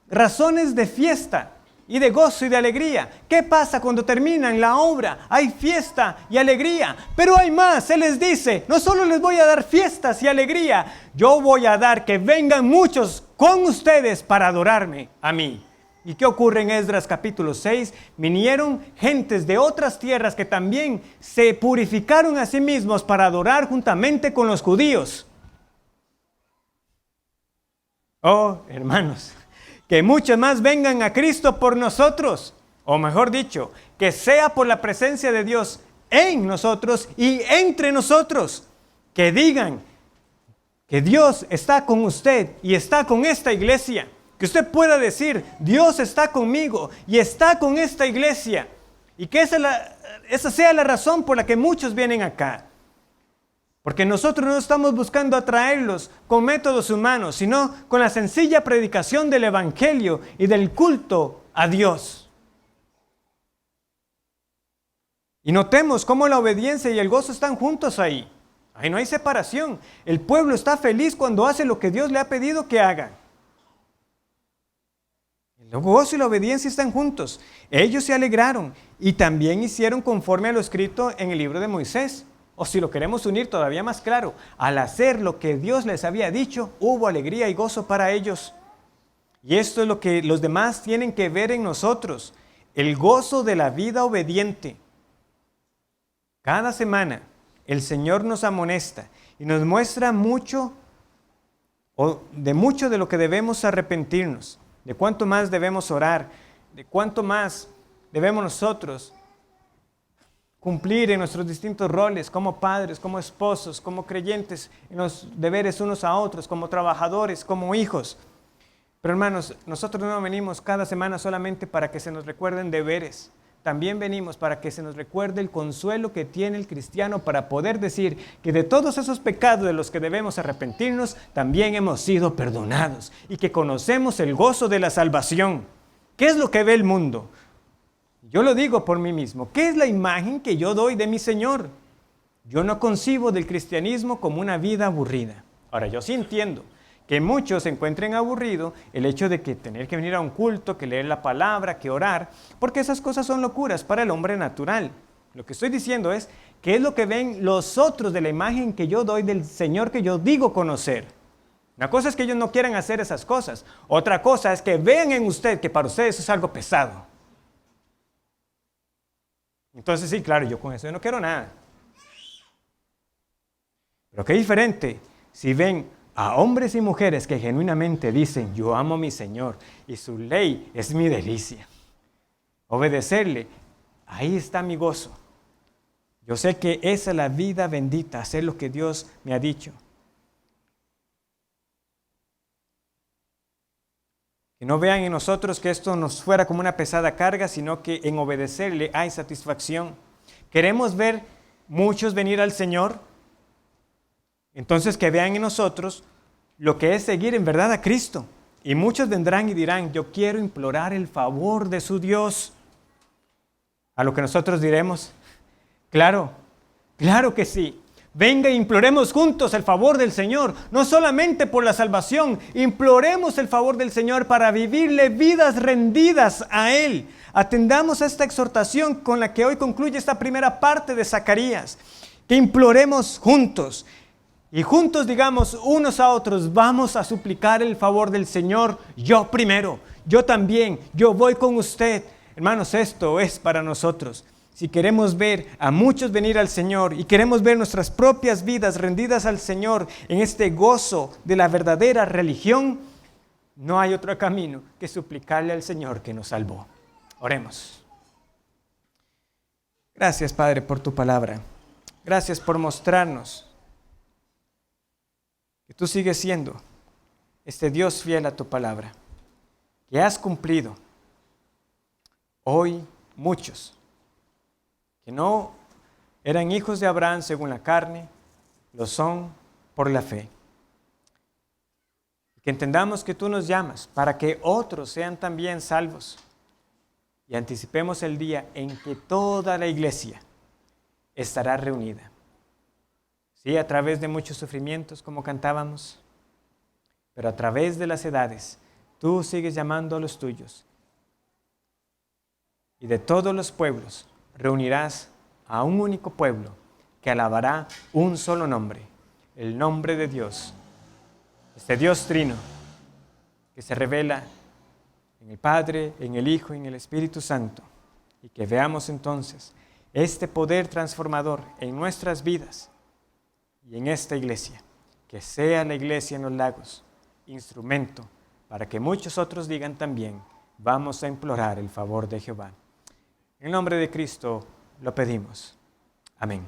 razones de fiesta y de gozo y de alegría. ¿Qué pasa cuando terminan la obra? Hay fiesta y alegría, pero hay más. Él les dice, no solo les voy a dar fiestas y alegría, yo voy a dar que vengan muchos con ustedes para adorarme a mí. ¿Y qué ocurre en Esdras capítulo 6? Vinieron gentes de otras tierras que también se purificaron a sí mismos para adorar juntamente con los judíos. Oh, hermanos, que muchos más vengan a Cristo por nosotros, o mejor dicho, que sea por la presencia de Dios en nosotros y entre nosotros, que digan que Dios está con usted y está con esta iglesia, que usted pueda decir, Dios está conmigo y está con esta iglesia, y que esa sea la razón por la que muchos vienen acá. Porque nosotros no estamos buscando atraerlos con métodos humanos, sino con la sencilla predicación del Evangelio y del culto a Dios. Y notemos cómo la obediencia y el gozo están juntos ahí. Ahí no hay separación. El pueblo está feliz cuando hace lo que Dios le ha pedido que haga. El gozo y la obediencia están juntos. Ellos se alegraron y también hicieron conforme a lo escrito en el libro de Moisés. O si lo queremos unir todavía más claro, al hacer lo que Dios les había dicho, hubo alegría y gozo para ellos. Y esto es lo que los demás tienen que ver en nosotros, el gozo de la vida obediente. Cada semana el Señor nos amonesta y nos muestra mucho de lo que debemos arrepentirnos, de cuánto más debemos orar, de cuánto más debemos nosotros cumplir en nuestros distintos roles como padres, como esposos, como creyentes, en los deberes unos a otros, como trabajadores, como hijos. Pero hermanos, nosotros no venimos cada semana solamente para que se nos recuerden deberes. También venimos para que se nos recuerde el consuelo que tiene el cristiano para poder decir que de todos esos pecados de los que debemos arrepentirnos, también hemos sido perdonados y que conocemos el gozo de la salvación. ¿Qué es lo que ve el mundo? Yo lo digo por mí mismo. ¿Qué es la imagen que yo doy de mi Señor? Yo no concibo del cristianismo como una vida aburrida. Ahora, yo sí entiendo que muchos encuentren aburrido el hecho de que tener que venir a un culto, que leer la palabra, que orar, porque esas cosas son locuras para el hombre natural. Lo que estoy diciendo es, ¿qué es lo que ven los otros de la imagen que yo doy del Señor que yo digo conocer? Una cosa es que ellos no quieran hacer esas cosas. Otra cosa es que vean en usted que para ustedes es algo pesado. Entonces sí, claro, yo con eso yo no quiero nada. Pero qué diferente si ven a hombres y mujeres que genuinamente dicen, yo amo a mi Señor y su ley es mi delicia. Obedecerle, ahí está mi gozo. Yo sé que esa es la vida bendita, hacer lo que Dios me ha dicho. Que no vean en nosotros que esto nos fuera como una pesada carga, sino que en obedecerle hay satisfacción. Queremos ver muchos venir al Señor. Entonces que vean en nosotros lo que es seguir en verdad a Cristo. Y muchos vendrán y dirán, yo quiero implorar el favor de su Dios. A lo que nosotros diremos, claro, claro que sí. Venga e imploremos juntos el favor del Señor, no solamente por la salvación, imploremos el favor del Señor para vivirle vidas rendidas a Él. Atendamos a esta exhortación con la que hoy concluye esta primera parte de Zacarías, que imploremos juntos. Y juntos digamos unos a otros, vamos a suplicar el favor del Señor, yo primero, yo también, yo voy con usted. Hermanos, esto es para nosotros. Si queremos ver a muchos venir al Señor y queremos ver nuestras propias vidas rendidas al Señor en este gozo de la verdadera religión, no hay otro camino que suplicarle al Señor que nos salvó. Oremos. Gracias, Padre, por tu palabra. Gracias por mostrarnos que tú sigues siendo este Dios fiel a tu palabra, que has cumplido. Hoy muchos que no eran hijos de Abraham según la carne, lo son por la fe. Que entendamos que tú nos llamas para que otros sean también salvos. Y anticipemos el día en que toda la iglesia estará reunida. Sí, a través de muchos sufrimientos, como cantábamos, pero a través de las edades, tú sigues llamando a los tuyos. Y de todos los pueblos reunirás a un único pueblo que alabará un solo nombre, el nombre de Dios. Este Dios trino que se revela en el Padre, en el Hijo y en el Espíritu Santo. Y que veamos entonces este poder transformador en nuestras vidas y en esta iglesia. Que sea la iglesia en los lagos instrumento para que muchos otros digan también, vamos a implorar el favor de Jehová. En el nombre de Cristo lo pedimos. Amén.